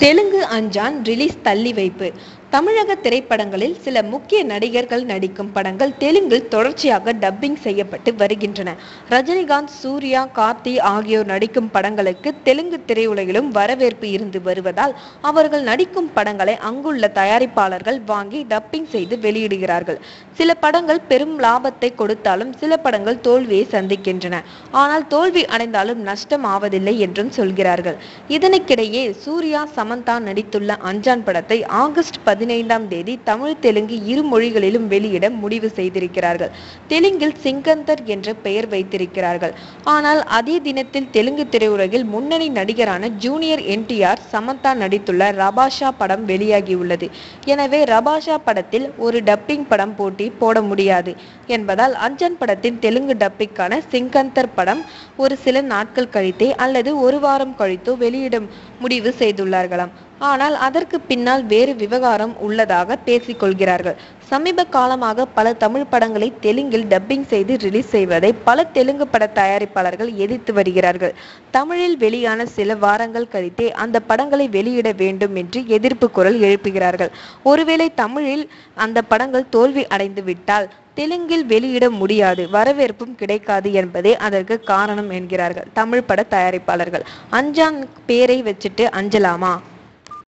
Telugu Anjaan release தள்ளி வைப்பு. தமிழக திரைப்படங்களில் சில முக்கிய நடிகர்கள் நடிக்கும் படங்கள் தெலுங்கில் தொடர்ச்சியாக டப்பிங் செய்யப்பட்டு வருகின்றன. ரஜினிகாந்த், சூர்யா, கார்த்தி ஆகியோர் நடிக்கும் படங்களுக்கு தெலுங்கு திரையுலகிலும் வரவேற்பு இருந்து வருவதால் அவர்கள் நடிக்கும் படங்களை அங்குள்ள தயாரிப்பாளர்கள் வாங்கி டப்பிங் செய்து வெளியிடுகிறார்கள். சில படங்கள் பெரும் லாபத்தை கொடுத்தாலும் சில படங்கள் தோல்வியை சந்திக்கின்றன. ஆனால் தோல்வி அடைந்தாலும் நஷ்டம் ஆவதில்லை என்றும் சொல்கிறார்கள். இதனுக்கிடையே சூர்யா, சமந்தா நடித்துள்ள அஞ்சான் படத்தை ஆகஸ்ட் 15ஆம் தேதி தமிழ், தெலுங்கு இரு மொழிகளிலும் வெளியிட முடிவு செய்திருக்கிறார்கள். தெலுங்கில் சிங்கந்தர் என்ற பெயர் வைத்திருக்கிறார்கள். ஆனால் அதே தினத்தில் தெலுங்கு திரையுலகில் முன்னணி நடிகரான ஜூனியர் NTR, சமந்தா நடித்துள்ள ரபாஷா படம் வெளியாகியுள்ளது. எனவே ரபாஷா படத்தில் ஒரு டப்பிங் படம் போட முடியாது என்பதால் அஞ்சான் படத்தின் தெலுங்கு டப்பிங்கான சிங்கந்தர் படம் ஒரு சில நாட்கள் கழித்தே அல்லது ஒரு வாரம் கழித்தோ வெளியிட முடிவு செய்துள்ளார்களாம். ஆனால் அதற்கு பின்னால் வேறு விவகாரம் உள்ளதாக பேசிக் கொள்கிறார்கள். சமீப காலமாக பல தமிழ் படங்களை தெலுங்கில் டப்பிங் செய்து ரிலீஸ் செய்வதை பல தெலுங்கு பட தயாரிப்பாளர்கள் எதிர்த்து வருகிறார்கள். தமிழில் வெளியான சில வாரங்கள் கழித்தே அந்த படங்களை வெளியிட வேண்டும் என்று எதிர்ப்பு குரல் எழுப்புகிறார்கள். ஒருவேளை தமிழில் அந்த படங்கள் தோல்வி அடைந்து விட்டால் தெலுங்கில் வெளியிட முடியாது, வரவேற்பும் கிடைக்காது என்பதே அதற்கு காரணம் என்கிறார்கள் தமிழ் பட தயாரிப்பாளர்கள். அஞ்சான் பேரை வச்சுட்டு அஞ்சலாமா?